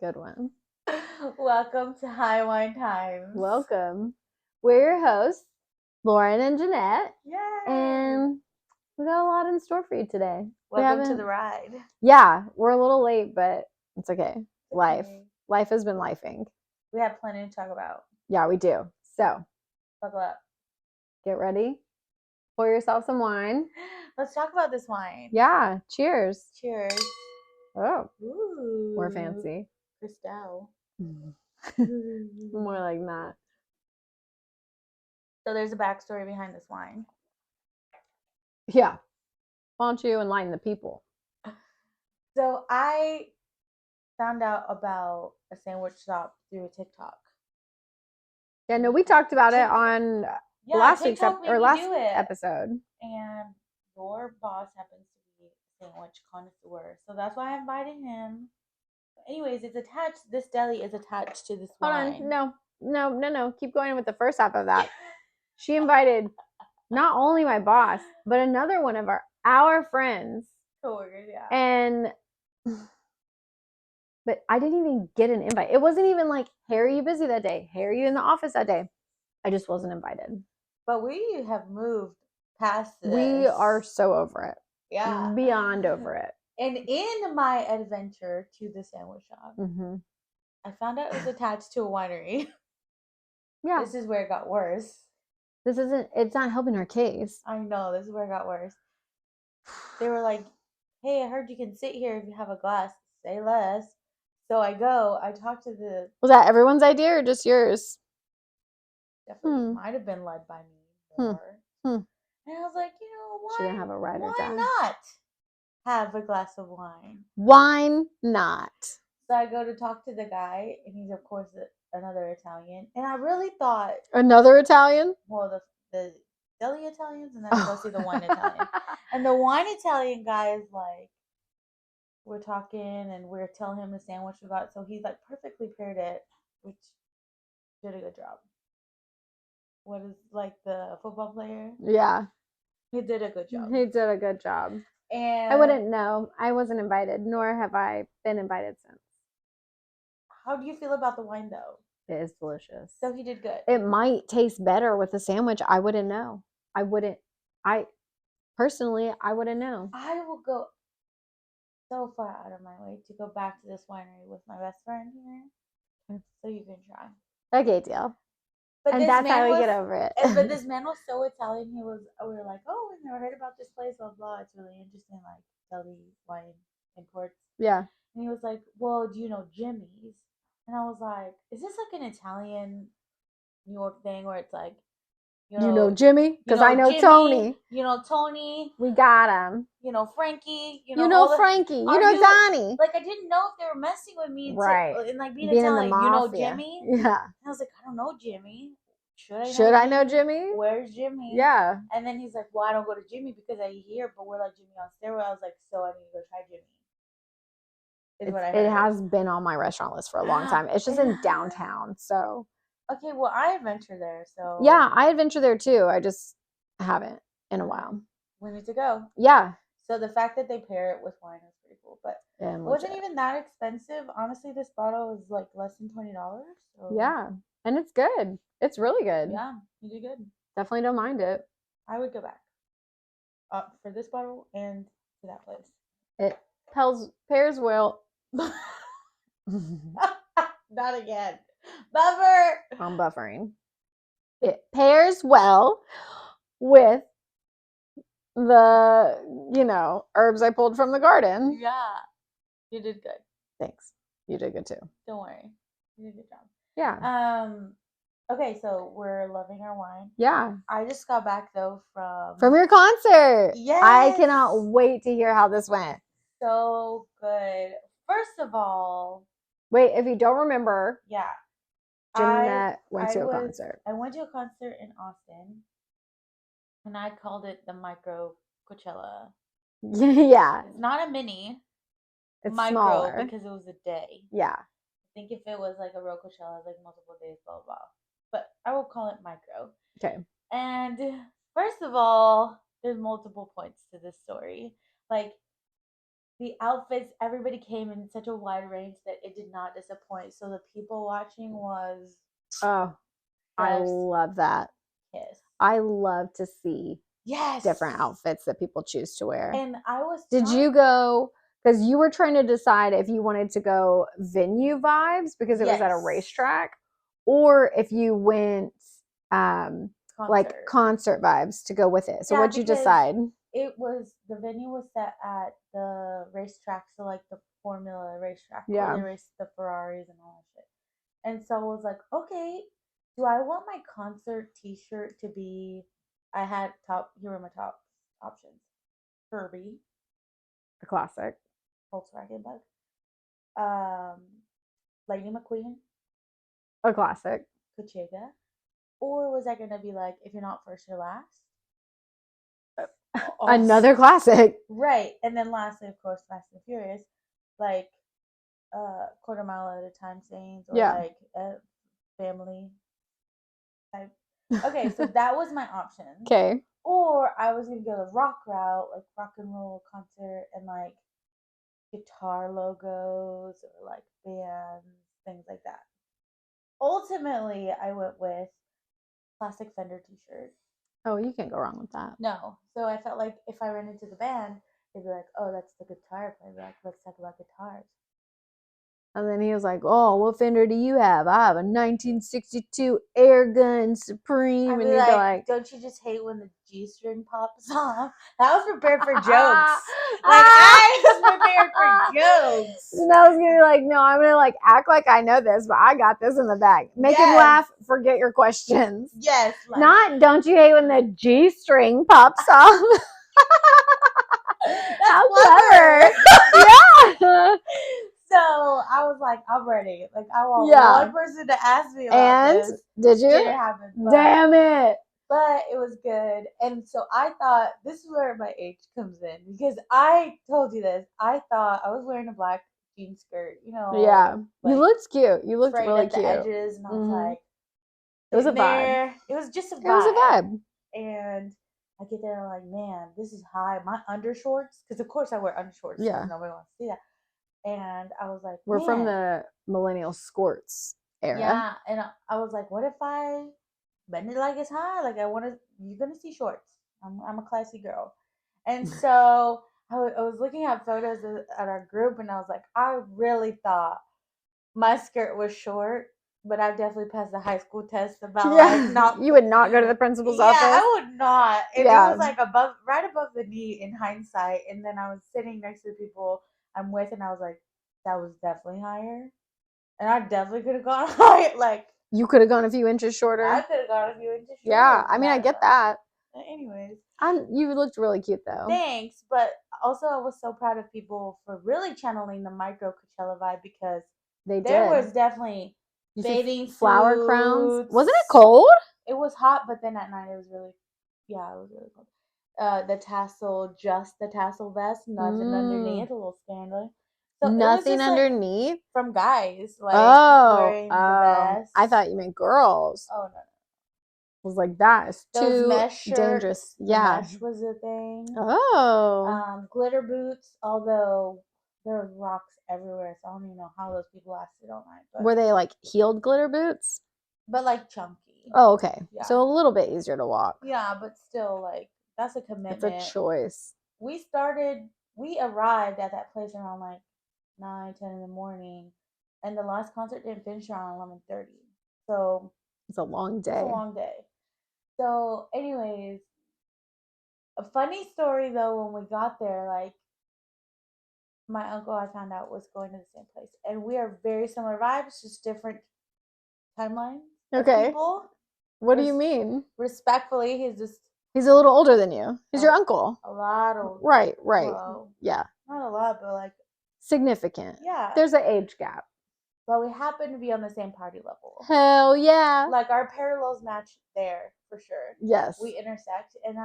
Good one. Welcome to High Wine Times. Welcome. We're your hosts, Lauren and Jeanette. Yay! And we got a lot in store for you today. Welcome to the ride. Yeah, we're a little late, but it's okay. Okay. Life has been lifing. We have plenty to talk about. Yeah, we do. So, buckle up. Get ready. Pour yourself some wine. Let's talk about this wine. Yeah, cheers. Cheers. Oh, Ooh. we're fancy. Cristal. More like that. So there's a backstory behind this wine. Yeah. Why don't you enlighten the people? So I found out about a sandwich shop through TikTok. Yeah, no, we talked about it on last week's episode. And your boss happens to be a sandwich connoisseur, so that's why I invited him. Anyways, it's attached. This deli is attached to this wine. Hold on, no. Keep going with the first half of that. She invited not only my boss, but another one of our friends. Coworkers, yeah. But I didn't even get an invite. It wasn't even like, hey, are you busy that day? Hey, are you in the office that day? I just wasn't invited. But we have moved past this. We are so over it. Yeah. Beyond over it. And in my adventure to the sandwich shop, I found out it was attached to a winery. Yeah. This is where it got worse. It's not helping our case. I know, this is where it got worse. They were like, hey, I heard you can sit here if you have a glass. Say less. So I talk to the... Was that everyone's idea or just yours? Definitely might have been led by me more. And I was like, why not have a glass of wine? Why not? So I go to talk to the guy, and he's, of course, another Italian. And I really thought... Another Italian? Well, the deli Italians, and then I go see the wine Italian. And the wine Italian guy is like, we're talking, and we're telling him the sandwich we got. So he's like perfectly paired it, which did a good job. What is like the football player? Yeah. He did a good job. And I wouldn't know. I wasn't invited, nor have I been invited since. How do you feel about the wine, though? It is delicious. So he did good. It might taste better with the sandwich. I wouldn't know. Personally, I wouldn't know. I will go so far out of my way to go back to this winery with my best friend here, so you can try. Okay, deal. But and that's how we get over it. But this man was so Italian. We were like, oh, we've never heard about this place, blah, blah. It's really interesting, like deli wine imports. Yeah. And he was like, well, do you know Jimmy's? And I was like, is this like an Italian New York thing where it's like, you know Jimmy? Because I know Jimmy, Tony. You know Tony. We got him. You know Frankie. You know Frankie. You know Donnie. Like, I didn't know if they were messing with me. Right. And like being Italian. You know Jimmy? Yeah. And I was like, I don't know Jimmy. Should I know Jimmy? Where's Jimmy? Yeah. And then he's like, well, I don't go to Jimmy because I eat here, but we're like Jimmy on steroids. I was like, so I need to go try Jimmy. It has been on my restaurant list for a long time. It's just in downtown, so. Okay, well, I adventure there, so. Yeah, I adventure there too. I just haven't in a while. We need to go. Yeah. So the fact that they pair it with wine is pretty cool, but it wasn't even that expensive. Honestly, this bottle was like less than $20. So. Yeah, and it's good. It's really good. Yeah, you did good. Definitely don't mind it. I would go back for this bottle and to that place. It pairs well. Not again. Buffer. I'm buffering. It pairs well with the, herbs I pulled from the garden. Yeah. You did good. Thanks. You did good too. Don't worry. You did a good job. Yeah. Okay, so we're loving our wine. Yeah. I just got back though from your concert. Yes. I cannot wait to hear how this went. So good. First of all, wait, if you don't remember, yeah, Jeanette went to a concert. I went to a concert in Austin, and I called it the micro Coachella. Yeah, it's not a mini. It's micro smaller because it was a day. Yeah, I think if it was like a real Coachella, it's like multiple days, blah blah. But I will call it micro. Okay. And first of all, there's multiple points to this story. Like, the outfits, everybody came in such a wide range that it did not disappoint. So the people watching was Oh, I chef's love that. kiss. I love to see Yes. different outfits that people choose to wear. And I was Did you go, because you were trying to decide if you wanted to go venue vibes because it was at a Yes. racetrack, or if you went like Concert. concert vibes to go with it. So Yeah, what'd you because decide? It was the venue was set at the racetrack, so like the Formula racetrack where Yeah. they race the Ferraris and all that shit. And so I was like, okay, do I want my concert T-shirt to be? I had top. Here were my top options: Kirby, A classic. Volkswagen bug, um, Lightning McQueen, A classic. Kuchega, or was I gonna be like, if you're not first, you're last? Another classic. Right, and then lastly, of course, Fast and Furious, like quarter mile at a time sayings or Yeah. like family type. Okay, so that was my option. Okay. Or I was gonna go the rock route, like rock and roll concert and like guitar logos or like bands, things like that. Ultimately, I went with classic Fender T-shirt. Oh, you can't go wrong with that. No, so I felt like if I ran into the band, they'd be like, "Oh, that's the guitar player. Like, let's talk about guitars." And then he was like, "Oh, what Fender do you have? I have a 1962 Air Gun Supreme." I'd And be you'd be like, like, don't you just hate when the G string pops off? I was prepared for jokes. Like I was prepared for jokes. And I was gonna be like, no, I'm gonna like act like I know this, but I got this in the bag. Make him laugh, forget your questions. Yes. Like, Not, don't you hate when the G string pops off? How clever. Yeah. So I was like, I'm ready. Like I want one person to ask me about and this. Did you? Didn't happen. Damn it. But it was good. And so I thought this is where my age comes in because I told you this. I thought I was wearing a black jean skirt, you know. Yeah. Like, you looked cute. You looked frayed really at the cute. edges, and I was like, it was a vibe. It was just a vibe. It was a vibe. And I get there, I'm like, man, this is high. My undershorts, because of course I wear undershorts. Yeah. Because nobody wants to see that. And I was like, we're from the millennial skirts era. Yeah, and I was like, what if I bend it like it's high? Like I want to. You're gonna see shorts. I'm a classy girl, and so I was looking at photos at our group, and I was like, I really thought my skirt was short, but I definitely passed the high school test about like not. You would not go to the principal's office. Yeah, I would not. And it was like right above the knee in hindsight. And then I was sitting next to the people I'm with, and I was like, that was definitely higher. And I definitely could have gone higher. Like you could have gone a few inches shorter. I could have gone a few inches shorter. Yeah, I mean, I get that. Anyways, you looked really cute though. Thanks, but also I was so proud of people for really channeling the micro Coachella vibe because there was definitely bathing flower crowns. Wasn't it cold? It was hot, but then at night it was really, it was really cold. The tassel vest, nothing underneath, a little scandal. So nothing underneath? Like, from guys, like wearing the vest. I thought you meant girls. Oh no. Was like that is too mesh dangerous. Yeah, mesh was a thing. Oh, glitter boots. Although there were rocks everywhere, so I don't even know how those people lasted all night. But were they like heeled glitter boots? But like chunky. Oh, okay. Yeah. So a little bit easier to walk. Yeah, but still, like that's a commitment. It's a choice. We arrived at that place around like 9-10 in the morning, and the last concert didn't finish around 11:30. So it's a long day. It's a long day. So, anyways, a funny story though, when we got there, like my uncle I found out was going to the same place, and we are very similar vibes, just different timelines. Okay. People. What do you mean? Respectfully, he's a little older than you. He's your uncle. A lot older. Right. Well, yeah. Not a lot, but like significant. Yeah. There's an age gap. But we happen to be on the same party level. Hell yeah. Like our parallels match there for sure. Yes. We intersect, and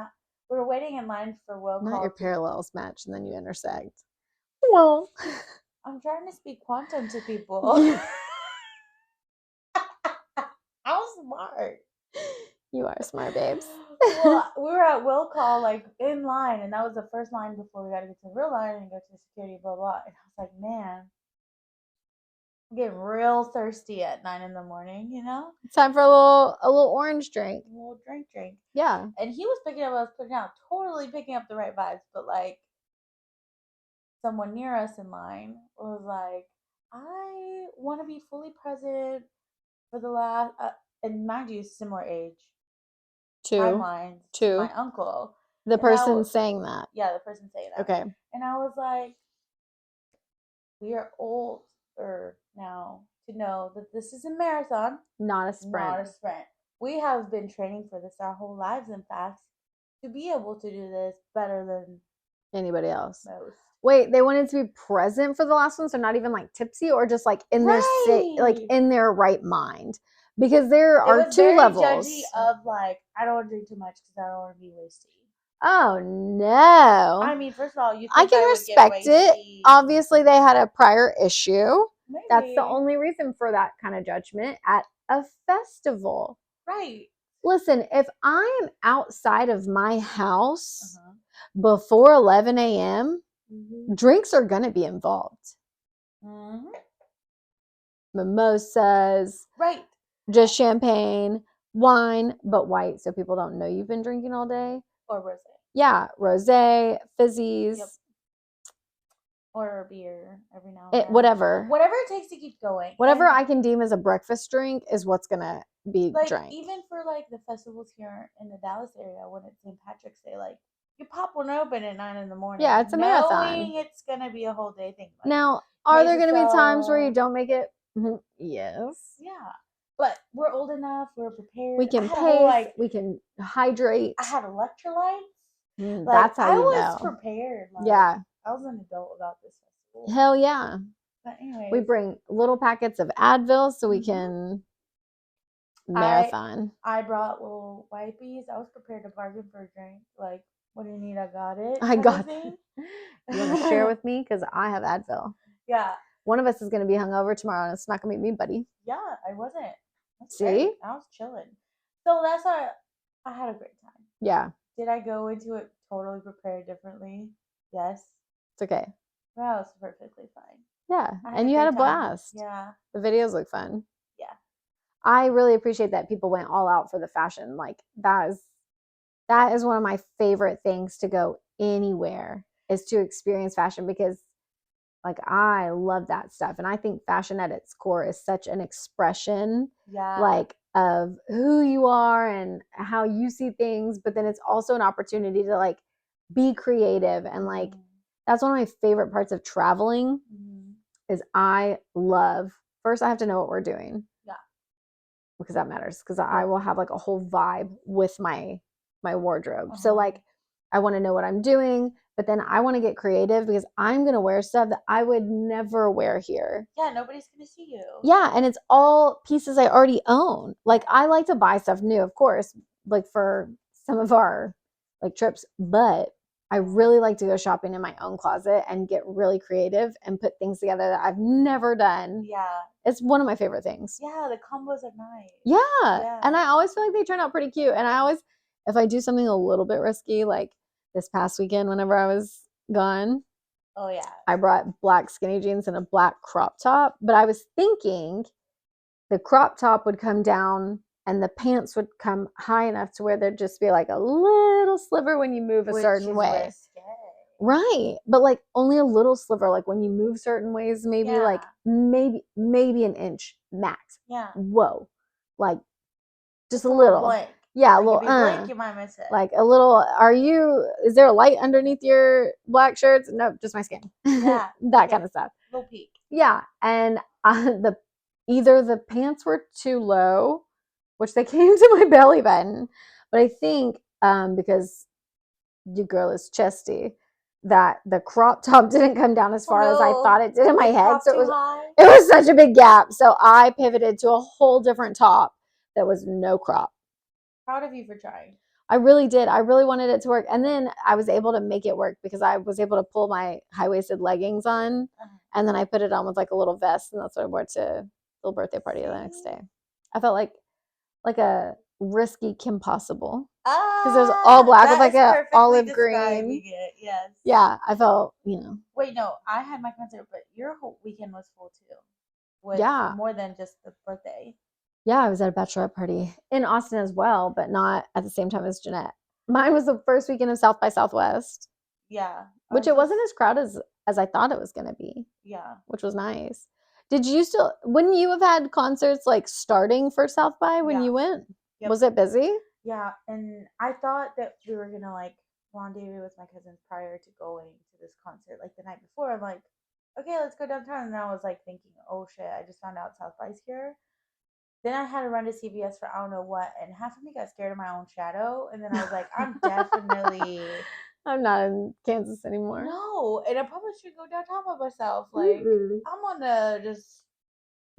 we were waiting in line for will call. Not your parallels match, and then you intersect. Well, I'm trying to speak quantum to people. How smart. You are smart, babes. Well, we were at will call, like, in line, and that was the first line before we got to get to the real line and go to security, blah, blah. And I was like, man, I'm getting real thirsty at 9 in the morning, you know? It's time for a little orange drink. A little drink. Yeah. And he was picking up what I was putting out, totally picking up the right vibes, but, like, someone near us in line was like, I want to be fully present for the last, and mind you, similar age timelines to my uncle. The And person saying that. Yeah, the person saying that. Okay. And I was like, we are older now to know that this is a marathon, not a sprint. We have been training for this our whole lives, in fact, to be able to do this better than anybody else. Most. Wait, they wanted to be present for the last one, so not even like tipsy, or just like in their like in their right mind, because there are two levels. Judgy of like, I don't want to drink too much because I don't want to be wasty. Oh no! I mean, first of all, you think I can respect it. Obviously, they had a prior issue. Maybe. That's the only reason for that kind of judgment at a festival. Right. Listen, if I am outside of my house before 11 a.m., drinks are going to be involved. Mimosas. Right. Just champagne, wine, but white, so people don't know you've been drinking all day. Or rosé. Yeah, rosé, fizzies. Yep. Or beer every now and then. Whatever it takes to keep going. Whatever I can deem as a breakfast drink is what's gonna be like, drank. Even for like the festivals here in the Dallas area, when it's St. Patrick's Day, like you pop one open at 9 in the morning. Yeah, it's a marathon. Knowing it's gonna be a whole day thing. Like, now, are there gonna be times where you don't make it? Yes. Yeah. But we're old enough. We're prepared. We can pace. We can hydrate. I had electrolytes. That's how you know. I was prepared. Like, yeah. I was an adult about this festival. Hell yeah. But anyway, we bring little packets of Advil so we can marathon. I brought little wipies. I was prepared to bargain for a drink. Like, what do you need? I got it. I got it. You want to share with me? Because I have Advil. Yeah. One of us is going to be hungover tomorrow, and it's not going to be me, buddy. Yeah, I wasn't. See? Great. I was chilling. So that's why I had a great time. Yeah. Did I go into it totally prepared differently? Yes. It's okay. Well, it was perfectly fine. Yeah. And you had a blast. Yeah. The videos look fun. Yeah. I really appreciate that people went all out for the fashion. Like, that is one of my favorite things to go anywhere, is to experience fashion, because like I love that stuff. And I think fashion at its core is such an expression like of who you are and how you see things, but then it's also an opportunity to like be creative. And like that's one of my favorite parts of traveling is I love, first I have to know what we're doing. Yeah. Because that matters, because I will have like a whole vibe with my wardrobe. So like I want to know what I'm doing, but then I want to get creative because I'm going to wear stuff that I would never wear here. Yeah, nobody's going to see you. Yeah, and it's all pieces I already own. Like, I like to buy stuff new, of course, like for some of our like trips, but I really like to go shopping in my own closet and get really creative and put things together that I've never done. Yeah. It's one of my favorite things. Yeah, the combos are nice. Yeah. And I always feel like they turn out pretty cute. And I always, if I do something a little bit risky, like this past weekend whenever I was gone. Oh, yeah. I brought black skinny jeans and a black crop top. But I was thinking the crop top would come down and the pants would come high enough to where there'd just be like a little sliver when you move a certain way. Risque. Right. But like only a little sliver. Like when you move certain ways, maybe like maybe an inch max. Yeah. Whoa. Like just a little. Blank. Yeah, like a little. If you blink, you might miss it. Like a little. Is there a light underneath your black shirts? No, just my skin. Yeah, that kind of stuff. Little peek. Yeah, and either the pants were too low, which they came to my belly button, but I think because your girl is chesty, that the crop top didn't come down as far as I thought it did in my head. So it was such a big gap. So I pivoted to a whole different top that was no crop. Proud of you for trying. I really did. I really wanted it to work. And then I was able to make it work because I was able to pull my high-waisted leggings on. And then I put it on with like a little vest. And that's what I wore to the little birthday party the next day. I felt like a risky Kim Possible. Because it was all black with that like is a perfectly olive describing green. it. Yes. Yeah, I felt, you know. Wait, no, I had my concert, but your whole weekend was full too, with Yeah. more than just the birthday. Yeah, I was at a bachelorette party in Austin as well, but not at the same time as Jeanette. Mine was the first weekend of South by Southwest, Yeah, which ours it was. wasn't as crowded as I thought it was going to be, Yeah. which was nice. Did you still, wouldn't you have had concerts like starting for South by when Yeah. you went? Yep. Was it busy? Yeah, and I thought that we were gonna like rendezvous with my cousins prior to going to this concert, like the night before. I'm like, okay, let's go downtown. And I was like thinking, oh shit, I just found out South by's here. Then I had to run to CVS for I don't know what, and half of me got scared of my own shadow. And then I was like, I'm definitely I'm not in Kansas anymore. no, and I probably should go downtown by myself. Like, Mm-mm. I'm gonna just.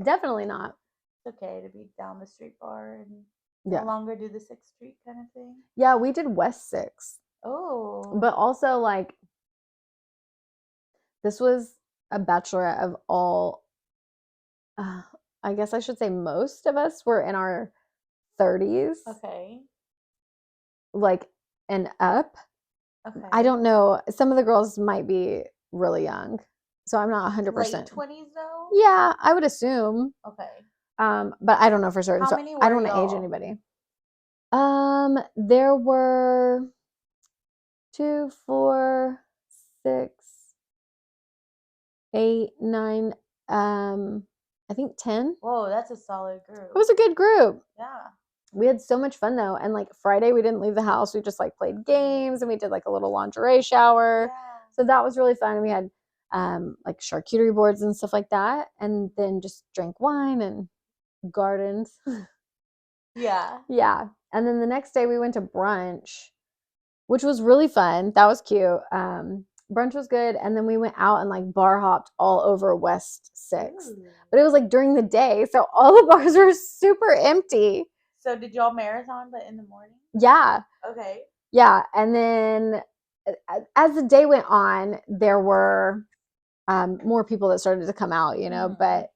Definitely not. It's okay to be down the street bar and no Yeah. longer do the 6th Street kind of thing. Yeah, we did West 6. Oh, But also, like, this was a bachelorette of all, uh, I guess I should say most of us were in our 30s, okay, like, and up. okay. I don't know. Some of the girls might be really young. So I'm not Late 100%. 20s though. Yeah, I would assume. Okay. But I don't know for certain. How So many I were don't want to age y'all? anybody. There were 2, 4, 6, 8, 9, I think 10. Whoa, that's a solid group. It was a good group. Yeah. We had so much fun though. And like Friday, we didn't leave the house. We just like played games and we did like a little lingerie shower. Yeah. So that was really fun. We had like charcuterie boards and stuff like that. And then just drank wine and gardens. Yeah. Yeah. And then the next day we went to brunch, which was really fun. That was cute. Brunch was good. And then we went out and like bar hopped all over West 6. Ooh. But it was like during the day. So all the bars were super empty. So did y'all marathon but in the morning? Yeah. Okay. Yeah. And then as the day went on, there were more people that started to come out, you know, but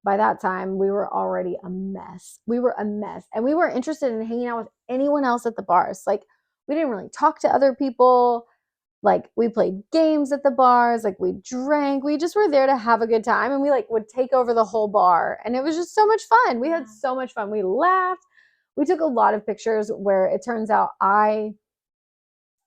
by that time we were already a mess. We were a mess. And we weren't interested in hanging out with anyone else at the bars. Like we didn't really talk to other people. Like we played games at the bars, like we drank. We just were there to have a good time and we like would take over the whole bar and it was just so much fun. We had so much fun. We laughed. We took a lot of pictures where it turns out I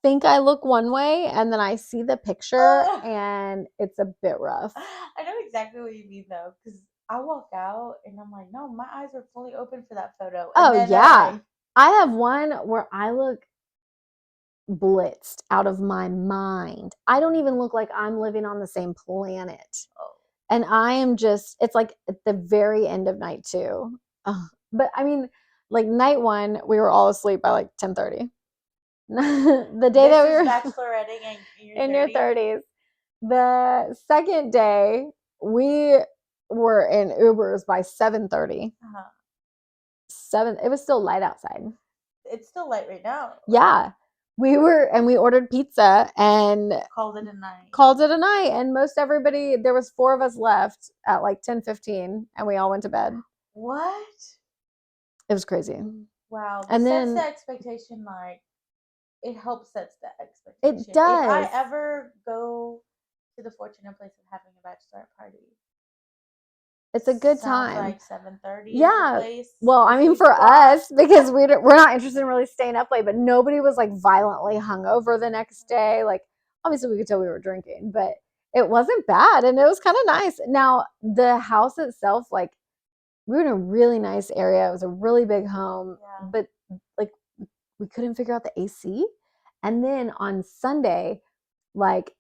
think I look one way and then I see the picture and it's a bit rough. I know exactly what you mean though, because I walk out and I'm like, no, my eyes are fully open for that photo. And Oh then yeah. I have one where I look blitzed out of my mind. I don't even look like I'm living on the same planet. oh. And I am just, it's like at the very end of night 2. But I mean, like night 1, we were all asleep by like 10:30. The day that we were bacheloretting in your 30s. The second day, we were in Ubers by 7:30. Uh-huh. 7, it was still light outside. It's still light right now. Yeah. We ordered pizza and called it a night. And most everybody, there was 4 of us left at like 10:15 and we all went to bed. What? It was crazy. Wow. And sets then the expectation, like it helps sets the expectation. It does. If I ever go to the fortunate place of having a bachelorette party, it's a good sounds time. like 7:30. Yeah. Well, I mean, for us, because we're not interested in really staying up late, but nobody was like violently hungover the next day. Like, obviously, we could tell we were drinking, but it wasn't bad, and it was kind of nice. Now, the house itself, like, we were in a really nice area. It was a really big home, but like, we couldn't figure out the AC. And then on Sunday, like,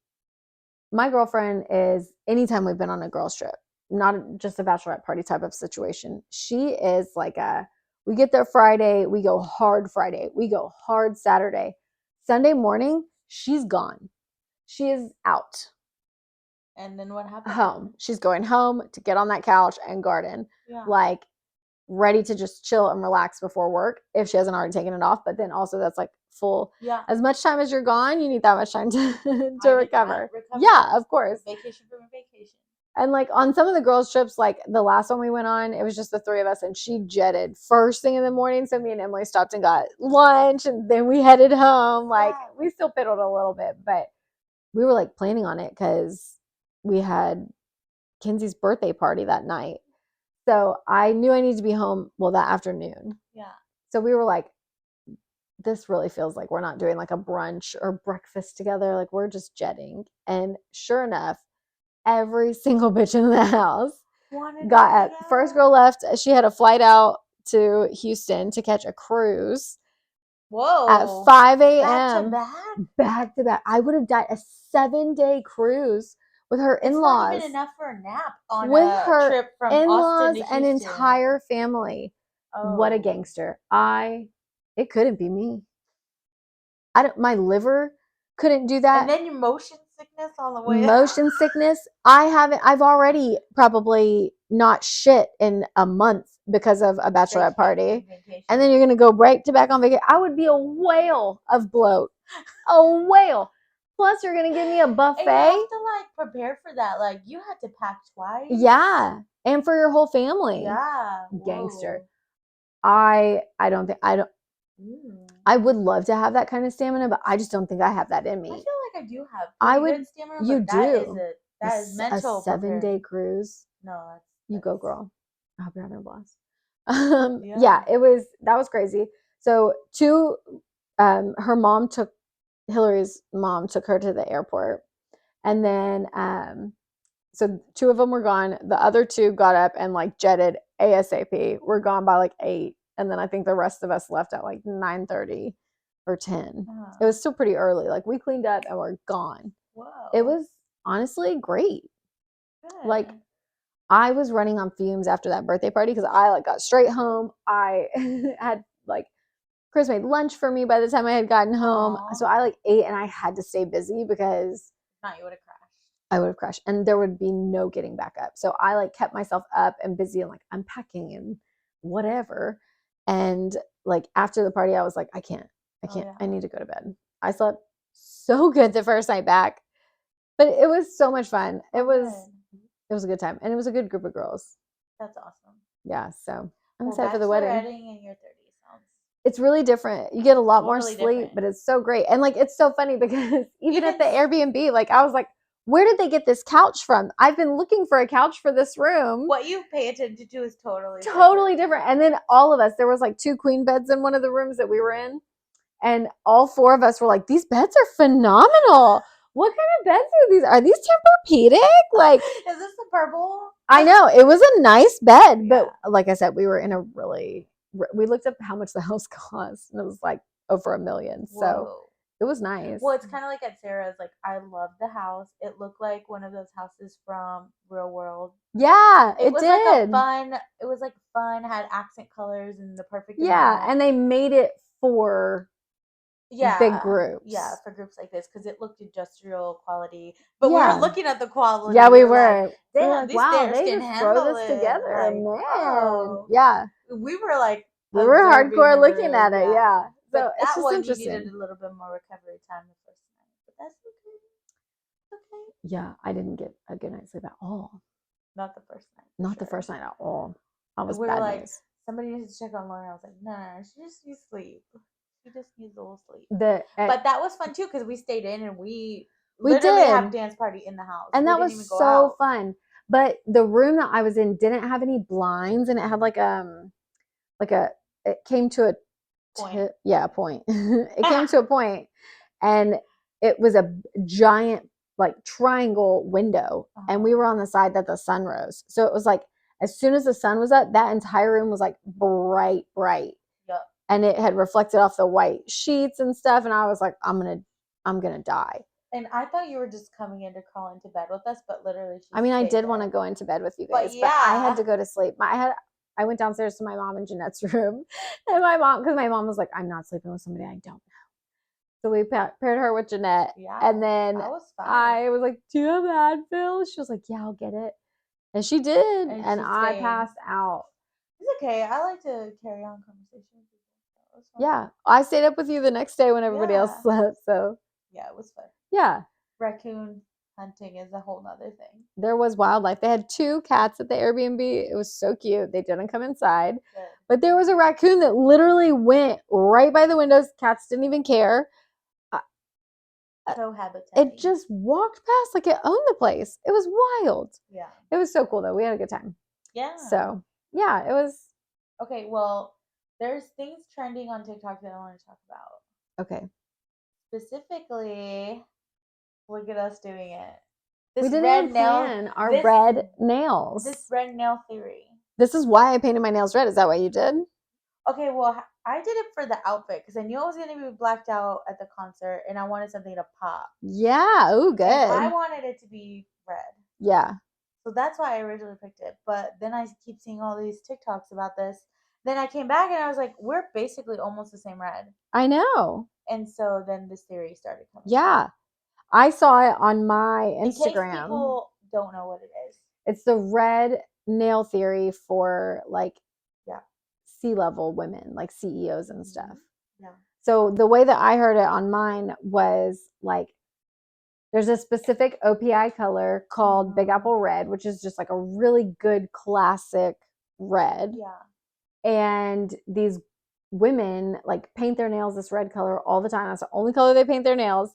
my girlfriend is, anytime we've been on a girls trip, not just a bachelorette party type of situation, she is like we get there Friday, we go hard Friday, we go hard Saturday. Sunday morning, she's gone. She is out. And then what happened? Home. She's going home to get on that couch and garden. Yeah. Like ready to just chill and relax before work if she hasn't already taken it off. But then also that's like full. Yeah. As much time as you're gone, you need that much time to recover. Yeah, of course. Vacation from a vacation. And like on some of the girls' trips, like the last one we went on, it was just the three of us, and she jetted first thing in the morning. So me and Emily stopped and got lunch, and then we headed home. Like Yeah. we still piddled a little bit, but we were like planning on it because we had Kenzie's birthday party that night. So I knew I needed to be home, well, that afternoon. Yeah. So we were like, this really feels like we're not doing like a brunch or breakfast together. Like we're just jetting. And sure enough, every single bitch in the house Wanted to got hang up. First out. girl left. She had a flight out to Houston to catch a cruise at Whoa. 5 Back to a.m. back? back to back. I would have died. A 7-day cruise with her It's not in-laws, even enough for a nap on with a her trip from Austin in-laws to and Houston. entire family. What a Oh. gangster. It couldn't be me. My liver couldn't do that. And then your motion sickness on the way Motion sickness. I've already probably not shit in a month because of a bachelorette party. Vacation. And then you're going to go right to back on vacation. I would be a whale of bloat. A whale. Plus, you're going to give me a buffet. And you have to like prepare for that. Like you had to pack twice. Yeah. And for your whole family. Yeah. Gangster. Whoa. I would love to have that kind of stamina, but I just don't think I have that in I me. feel like I do have good stamina, You but do. that is mental. A 7-day cruise. No, you go, girl. I hope you're having a blast. Yeah. That was crazy. So Hillary's mom took her to the airport, and then so 2 of them were gone. The other 2 got up and like jetted ASAP. We're gone by like 8, and then I think the rest of us left at like 9:30 or 10. It was still pretty early. Like we cleaned up and we're gone. Whoa. It was honestly great. Good. Like I was running on fumes after that birthday party because I like got straight home. I had like Chris made lunch for me by the time I had gotten home. Aww. So I like ate and I had to stay busy because not you would have crashed. I would have crashed and there would be no getting back up. So I like kept myself up and busy and like unpacking and whatever. And like after the party, I was like, I can't. Yeah. I need to go to bed. I slept so good the first night back, but it was so much fun. It was a good time, and it was a good group of girls. That's awesome. Yeah, so I'm excited for the wedding. In your 30s sounds. It's really different. You get a lot more sleep, but it's so great. And like it's so funny because even at the Airbnb, like I was like, where did they get this couch from? I've been looking for a couch for this room. What you pay attention to is totally different. And then all of us, there was like 2 queen beds in one of the rooms that we were in, and all 4 of us were like, these beds are phenomenal. What kind of beds are these? Are these Tempur-Pedic? Like, is this the purple? I know it was a nice bed, but like I said, we were in we looked up how much the house cost, and it was like over $1 million. So it was nice. Well, it's kind of like at Sarah's. Like I love the house. It looked like one of those houses from Real World. Yeah, it was did. Like a fun. It was like fun. Had accent colors and the perfect. Yeah, and they made it for. Big groups. Yeah, for groups like this because it looked industrial quality. But we were looking at the quality. Yeah, we were. Like, damn, these stairs can handle this together, like, man. Oh. Yeah. We were like we were hardcore looking at it, yeah. So but it's that just one interesting. You needed a little bit more recovery time the first night. But that's okay. Yeah, I didn't get a good night's sleep at all. Not the first night. Not the first night at all. I was we bad were like, news. Somebody needs to check on Lauren. I was like, nah, she just needs sleep. She just needs a little sleep. But that was fun too because we stayed in and we literally have dance party in the house, and that was so fun. But the room that I was in didn't have any blinds, and it had it came to a point. Point. It came to a point, and it was a giant like triangle window, and we were on the side that the sun rose. So it was like as soon as the sun was up, that entire room was like bright. Yep. And it had reflected off the white sheets and stuff, and I was like, I'm gonna die. And I thought you were just coming in to crawl into bed with us, but literally, I did want to go into bed with you guys, but I had to go to sleep. I went downstairs to my mom and Jeanette's room, and because my mom was like, I'm not sleeping with somebody I don't know. So we paired her with Jeanette, and then I was like, do you have Advil? She was like, yeah, I'll get it. And she did, and I passed out. It's okay. I like to carry on conversations. Yeah, I stayed up with you the next day when everybody else slept. So yeah, it was fun. Yeah. Raccoon hunting is a whole nother thing. There was wildlife. They had 2 cats at the Airbnb. It was so cute. They didn't come inside. Good. But there was a raccoon that literally went right by the windows. Cats didn't even care. Cohabitating. It just walked past like it owned the place. It was wild. Yeah. It was so cool though. We had a good time. Yeah. So yeah, it was. Okay, well, there's things trending on TikTok that I want to talk about. Okay. Specifically, look at us doing it. We didn't even plan our red nails. This red nail theory. This is why I painted my nails red. Is that what you did? Okay, well, I did it for the outfit because I knew I was going to be blacked out at the concert and I wanted something to pop. Yeah. Oh, good. And I wanted it to be red. Yeah. So that's why I originally picked it. But then I keep seeing all these TikToks about this. Then I came back and I was like, we're basically almost the same red. I know. And so then this theory started coming. Yeah. I saw it on my Instagram. In case people don't know what it is. It's the red nail theory for like C-level women, like CEOs and stuff. Yeah. So the way that I heard it on mine was like there's a specific OPI color called Big Apple Red, which is just like a really good classic red. Yeah. And these women like paint their nails this red color all the time. That's the only color they paint their nails.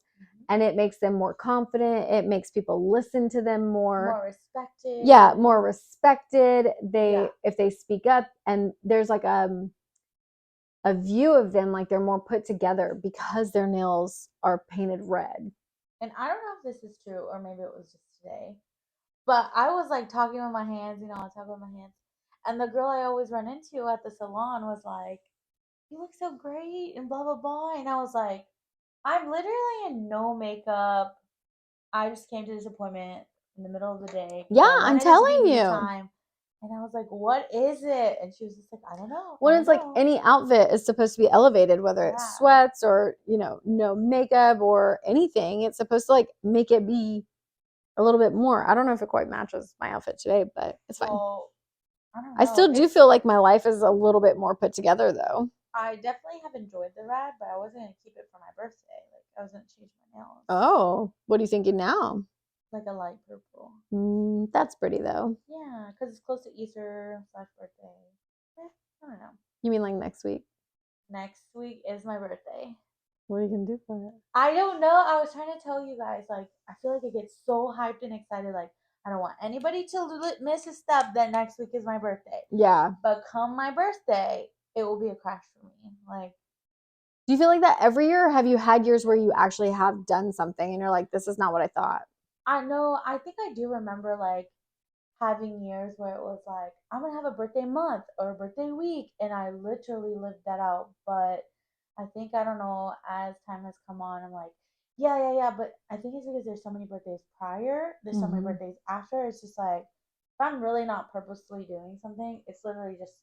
And it makes them more confident. It makes people listen to them more. More respected. Yeah, more respected. If they speak up, and there's like a view of them like they're more put together because their nails are painted red. And I don't know if this is true or maybe it was just today, but I was like talking with my hands, I talk with my hands. And the girl I always run into at the salon was like, you look so great and blah, blah, blah. And I was like, I'm literally in no makeup. I just came to this appointment in the middle of the day. Yeah, I'm telling you. Time. And I was like, what is it? And she was just like, I don't know. Well, it's like any outfit is supposed to be elevated, whether it's sweats or, no makeup or anything. It's supposed to like make it be a little bit more. I don't know if it quite matches my outfit today, but it's fine. Well, I don't know. I still do feel like my life is a little bit more put together though. I definitely have enjoyed the red, but I wasn't going to keep it for my birthday. Like, I was going to change my nails. Oh, what are you thinking now? Like a light purple. That's pretty though. Yeah, because it's close to Easter / birthday. I don't know. You mean like next week? Next week is my birthday. What are you going to do for it? I don't know. I was trying to tell you guys, like, I feel like I get so hyped and excited. Like, I don't want anybody to miss a step that next week is my birthday. Yeah. But come my birthday, it will be a crash for me. Like, do you feel like that every year? Or have you had years where you actually have done something and you're like, this is not what I thought? I know. I think I do remember like having years where it was like, I'm going to have a birthday month or a birthday week. And I literally lived that out. But I think, I don't know, as time has come on, I'm like, yeah. But I think it's because there's so many birthdays prior. There's so many birthdays after. It's just like, if I'm really not purposely doing something, it's literally just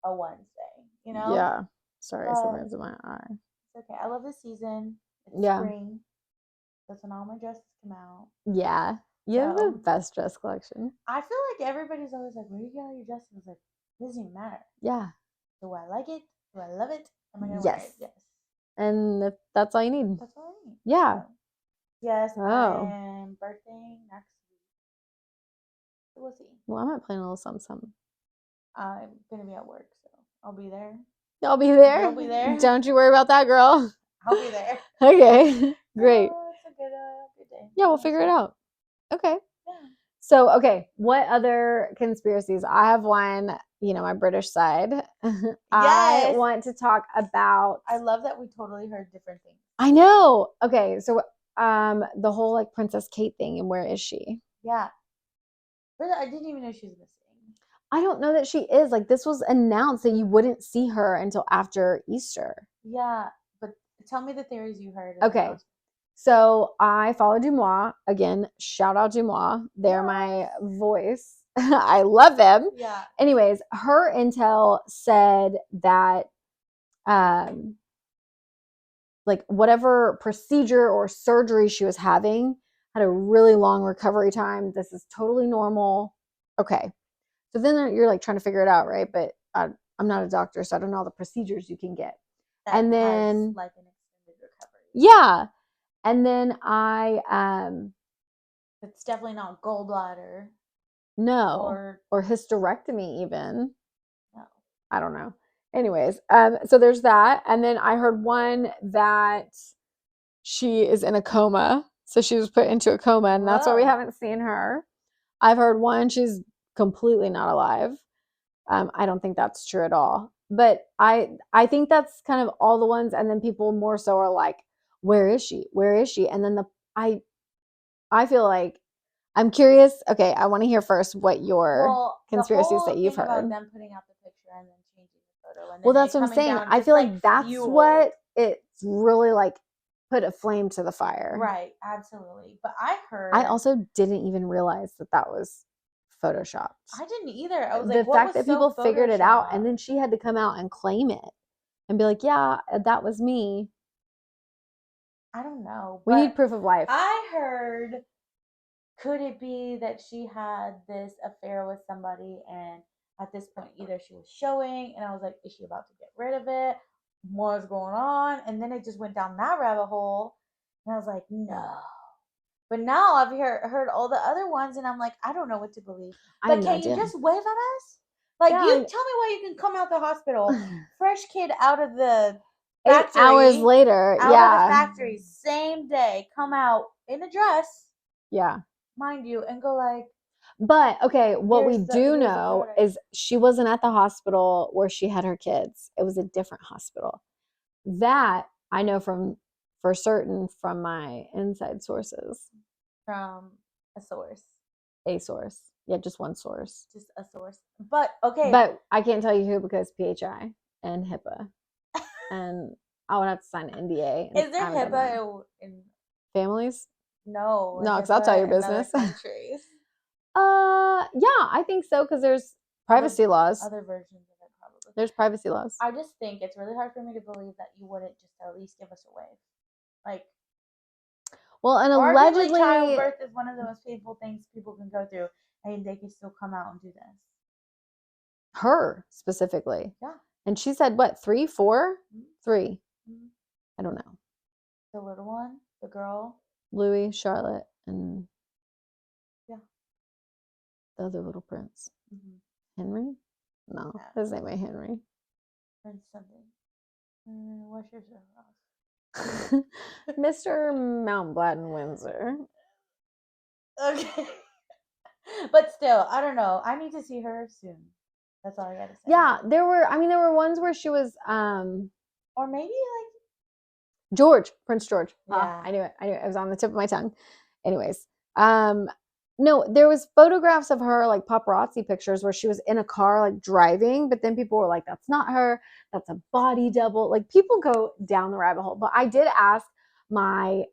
a Wednesday, Yeah. Sorry, something's in my eye. It's okay. I love the season. It's spring. That's when all my dresses come out. Yeah. You have the best dress collection. I feel like everybody's always like, where do you get all your dresses? Like, it doesn't even matter. Yeah. Do I like it? Do I love it? Am I going to wear it? Yes. And that's all you need. That's all I need. Yeah. So, yes, I'm birthday next week. We'll see. Well, I might plan a little something. I'm going to be at work, so I'll be there. I'll be there. You'll be there. Don't you worry about that, girl. I'll be there. Okay. Great. It's a good day. Yeah, we'll figure it out. Okay. Yeah. So, okay, what other conspiracies? I have one, my British side. Yes. I want to talk about. I love that we totally heard different things. I know. Okay, so the whole like Princess Kate thing, and where is she? Yeah. I didn't even know she was missing. I don't know that she is. Like, this was announced that you wouldn't see her until after Easter. Yeah, but tell me the theories you heard. Okay. So I follow Dumois. Again, shout out Dumois. They're my voice. I love them. Yeah. Anyways, her intel said that like whatever procedure or surgery she was having had a really long recovery time. This is totally normal. Okay. So then you're like trying to figure it out, right? But I'm not a doctor, so I don't know all the procedures you can get. That and then has, like, an extended recovery. Yeah. And then It's definitely not gallbladder No. Or hysterectomy even. no. I don't know. Anyways, so there's that. And then I heard one that she is in a coma. So she was put into a coma, and that's why we Whoa. haven't seen her. I've heard one she's completely not alive. I don't think that's true at all. But I think that's kind of all the ones, and then people more so are like, where is she? Where is she? And then I feel like I'm curious. Okay, I want to hear first what your The conspiracies whole that you've thing about heard. them putting out the picture and then changing the photo and Well, then that's it what I'm coming saying. down I just feel like like that's fuel. what it's really like put a flame to the fire. Right, absolutely. But I heard. I also didn't even realize that was photoshopped. I didn't either. I was The like, what fact was that people so figured it out, and Photoshopped? then she had to come out and claim it and be like, yeah, that was me. I don't know. We But need proof of life. I heard, could it be that she had this affair with somebody and at this point either she was showing and I was like, is she about to get rid of it? What's going on? And then it just went down that rabbit hole. And I was like, no. But now I've heard all the other ones and I'm like, I don't know what to believe. I But have no can you idea. just wave at us? Like, Yeah, you tell me why you can come out the hospital, fresh kid out of the 8 hours factory, later, out of the factory, same day, come out in a dress, yeah. mind you, and go like, But okay, what we do here's the know product. is she wasn't at the hospital where she had her kids. It was a different hospital. That I know for certain from my inside sources. From a source. A source. Yeah, just one source. Just a source. But okay. But I can't tell you who because PHI and HIPAA. And I would have to sign an NDA. Is there HIPAA in families? no, No, because I'll tell your business. Countries. Yeah, I think so because there's privacy laws. Other versions of it probably. There's privacy laws. I just think it's really hard for me to believe that you wouldn't just at least give us a wave. Like, well, and arguably allegedly childbirth is one of the most painful things people can go through, and they can still come out and do this. Her specifically. Yeah. And she said what, 3, 4? 3. I don't know. The little one, the girl. Louis, Charlotte, and yeah, the other little prince. Henry? No, his name ain't Henry. Prince something. What's your Mr. Mountbatten Windsor. Okay. But still, I don't know. I need to see her soon. That's all I gotta say. Yeah, there were ones where she was or maybe like Prince George. Yeah. I knew it. It was on the tip of my tongue. Anyways, no, there was photographs of her, like paparazzi pictures where she was in a car like driving, but then people were like, that's not her, that's a body double. Like people go down the rabbit hole. But I did ask my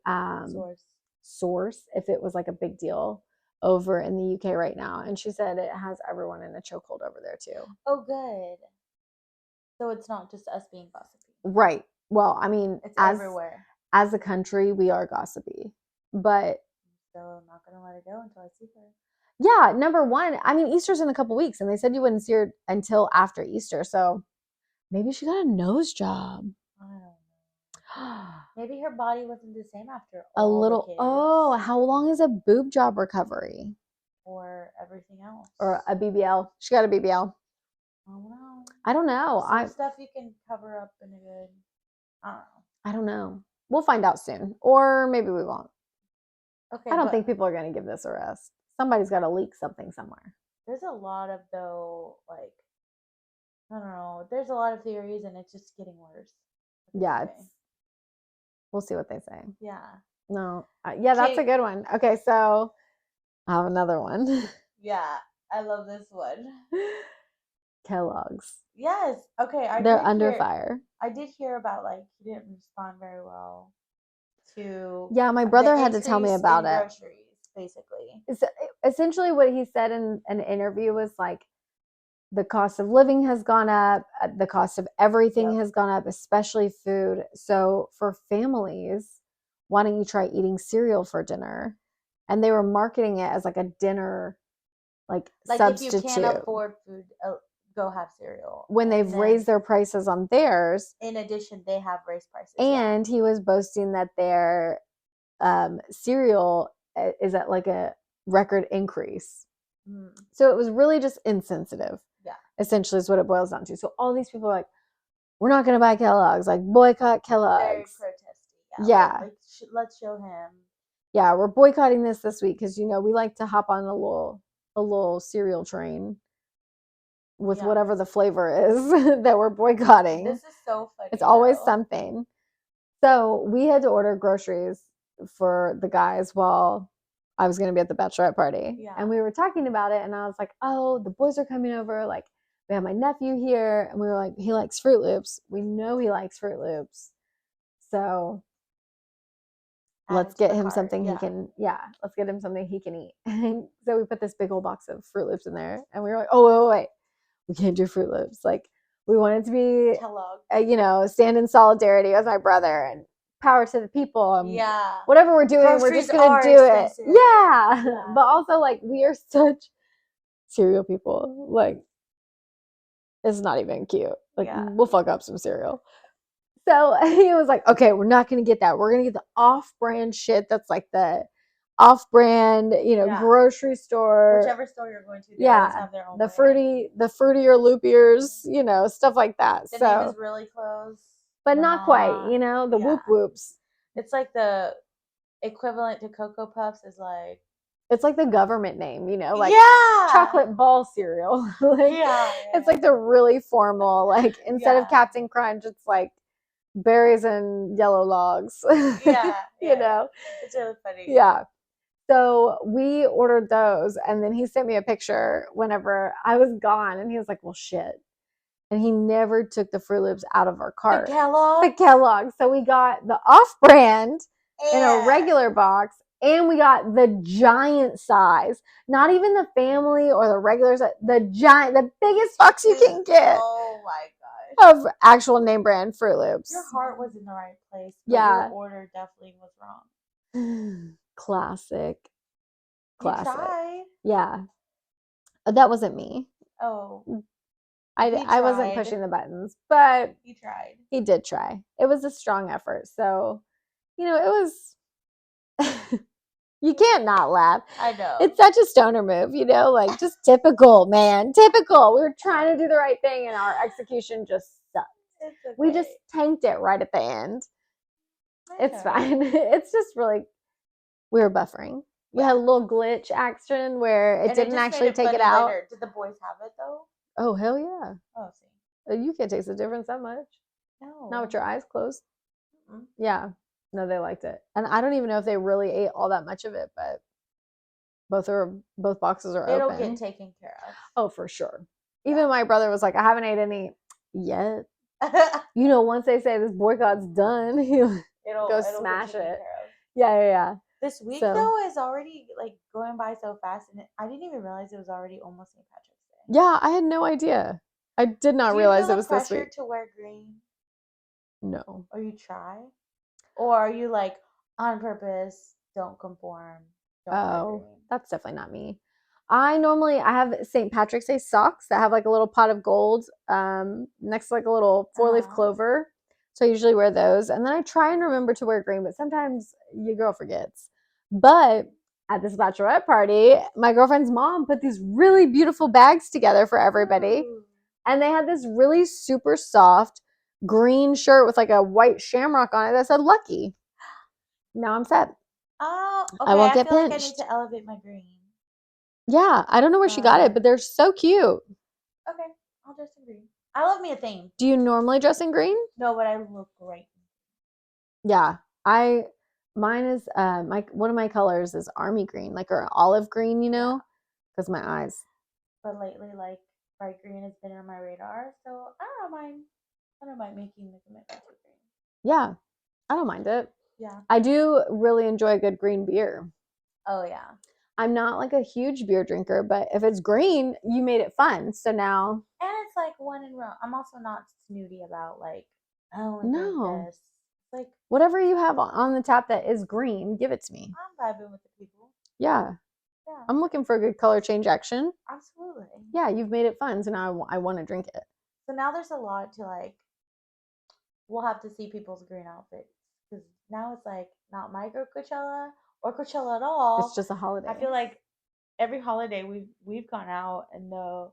source if it was like a big deal over in the UK right now, and she said it has everyone in a chokehold over there too. Oh, good. So it's not just us being gossipy. Right. Well, I mean, it's everywhere. As a country, we are gossipy, but so I'm not gonna let it go until I see her. Yeah, number one, I mean, Easter's in a couple weeks, and they said you wouldn't see her until after Easter, so maybe she got a nose job. I don't know. Maybe her body wasn't the same after a little. Oh, how long is a boob job recovery? Or everything else? Or a BBL? She got a BBL. I don't know. Some stuff you can cover up in a good. I don't know. I don't know. We'll find out soon, or maybe we won't. Okay. I don't think people are going to give this a rest. Somebody's got to leak something somewhere. There's a lot of like, I don't know. There's a lot of theories, and it's just getting worse. Yeah, we'll see what they say. Yeah. No. Yeah, that's a good one. Okay, so I have another one. Yeah, I love this one. Kellogg's. Yes. Okay. They're under fire. I did hear about like he didn't respond very well to. Yeah, my brother had to tell me about it. Groceries, basically. Essentially, what he said in an interview was like, the cost of living has gone up, the cost of everything has gone up, especially food. So for families, why don't you try eating cereal for dinner? And they were marketing it as like a dinner, like substitute. If you can't afford food, go have cereal. When they've raised their prices on theirs. In addition, they have raised prices. And he was boasting that their cereal is at like a record increase. Mm. So it was really just insensitive. Yeah. Essentially is what it boils down to. So all these people are like, we're not going to buy Kellogg's, like boycott Kellogg's. Very protesty. Yeah. Like let's show him. Yeah, we're boycotting this week because, you know, we like to hop on a little cereal train with whatever the flavor is that we're boycotting. This is so funny. It's always something. So we had to order groceries for the guys while I was going to be at the bachelorette party. Yeah. And we were talking about it, and I was like, oh, the boys are coming over. Like, we have my nephew here. And we were like, he likes Fruit Loops. We know he likes Fruit Loops. So let's get him something he can, let's get him something he can eat. And so we put this big old box of Fruit Loops in there. And we were like, oh, wait. We can't do Fruit Loops. Like, we wanted to be, you know, stand in solidarity with my brother and power to the people. Whatever we're doing, we're just going to do it. Yeah. But also, like, we are such cereal people. Like, it's not even cute. Like, we'll fuck up some cereal. So he was like, okay, we're not going to get that. We're going to get the off-brand shit that's like the off-brand, you know, grocery store. Whichever store you're going to, they always have their own the fruitier, loopiers, you know, stuff like that. The name is really close. But not quite, you know, the Whoop Whoops. It's like the equivalent to Cocoa Puffs is like. It's like the government name, you know, like chocolate ball cereal. Like, it's like the really formal, like instead of Captain Crunch, it's like berries and yellow logs. You know, it's really funny. Yeah. So we ordered those, and then he sent me a picture whenever I was gone, and he was like, well, shit. And he never took the Fruit Loops out of our cart. The Kellogg. So we got the off-brand in a regular box, and we got the giant size. Not even the family or the regular size, the biggest box you can get. Oh my gosh. Of actual name brand Fruit Loops. Your heart was in the right place, but your order definitely was wrong. Classic. You tried. Yeah. That wasn't me. Oh. I wasn't pushing the buttons, but he tried. He did try. It was a strong effort. So, you know, it was you can't not laugh. I know. It's such a stoner move, you know, like just typical, man. Typical. We were trying to do the right thing and our execution just sucked. Okay. We just tanked it right at the end. It's fine. It's just really, we were buffering. We had a little glitch action where it didn't actually take it out. Did the boys have it though? Oh, hell yeah. Oh, see. You can't taste the difference that much. No. Not with your eyes closed. Mm-mm. Yeah. No, they liked it. And I don't even know if they really ate all that much of it, but both boxes are open. It'll get taken care of. Oh, for sure. Even my brother was like, I haven't ate any yet. You know, once they say this boycott's done, he'll go smash it. Yeah. This week though is already like going by so fast, and I didn't even realize it was already almost St. Patrick's Day. Yeah, I had no idea. I did not realize it was this week. Do you feel the pressure to wear green? No. Or you try? Or are you like on purpose, don't conform? That's definitely not me. I have St. Patrick's Day socks that have like a little pot of gold next to like a little 4-leaf clover. So I usually wear those. And then I try and remember to wear green, but sometimes your girl forgets. But at this bachelorette party, my girlfriend's mom put these really beautiful bags together for everybody. Ooh. And they had this really super soft green shirt with like a white shamrock on it that said Lucky. Now I'm set. Oh, okay. I won't get pinched. Like I need to elevate my green. Yeah, I don't know where she got it, but they're so cute. Okay, I'll dress in green. I love me a theme. Do you normally dress in green? No, but I look great. Yeah, mine is one of my colors is army green, like or olive green, you know, because my eyes. But lately, like bright green has been on my radar, so I don't mind making the commitment to green. Yeah, I don't mind it. Yeah, I do really enjoy a good green beer. Oh yeah. I'm not like a huge beer drinker, but if it's green, you made it fun. So now. And it's like one in row. I'm also not snooty about like, oh, drink this. Like whatever you have on the tap that is green, give it to me. I'm vibing with the people. Yeah. I'm looking for a good color change action. Absolutely. Yeah, you've made it fun, so now I want to drink it. So now there's a lot to like. We'll have to see people's green outfits because now it's like not micro Coachella or Coachella at all. It's just a holiday. I feel like every holiday we've gone out and we'll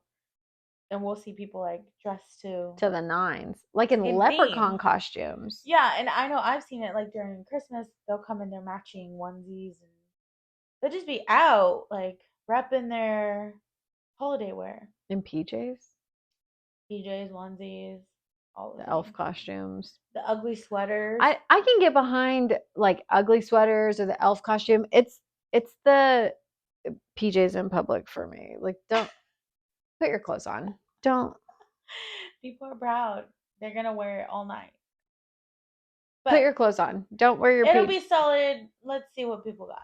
see people like dressed to the nines, like in in leprechaun theme. costumes. Yeah, and I know I've seen it like during Christmas. They'll come in their matching onesies and they'll just be out like repping their holiday wear. In PJs, PJs, onesies, all the the elf things. costumes. The ugly sweaters. I can get behind like ugly sweaters or the elf costume. It's the PJs in public for me. Like, don't put your clothes on. Don't People are proud. They're gonna wear it all night. put your clothes on. Don't wear your It'll PJ. be solid. Let's see what people got.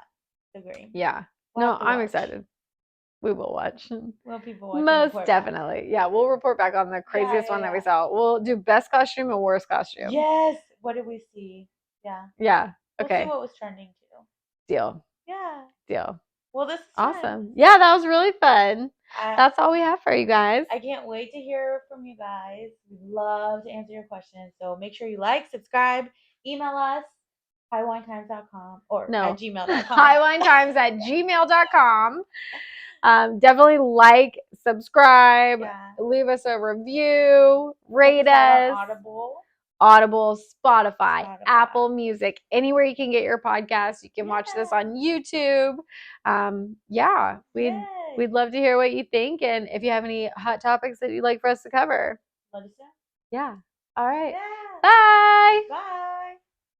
Agree. Yeah. We'll No, have to I'm watch. excited. We will watch. Will people watch and Most report back. definitely. Yeah, we'll report back on the craziest one that we yeah. saw. We'll do best costume and worst costume. Yes. What did we see? Yeah. Yeah. We'll see Okay. what was trending too. Deal. Yeah. Deal. Well, this is fun. Awesome. Yeah, that was really fun. That's all we have for you guys. I can't wait to hear from you guys. We'd love to answer your questions. So make sure you like, subscribe, email us, highwinetimes.com or at gmail.com. highwinetimes@gmail.com. Definitely like, subscribe, leave us a review, rate us. Audible, Spotify, Apple Music, anywhere you can get your podcast. You can watch this on YouTube. We'd love to hear what you think, and if you have any hot topics that you'd like for us to cover, let us know. Yeah. All right. Yeah. Bye. Bye.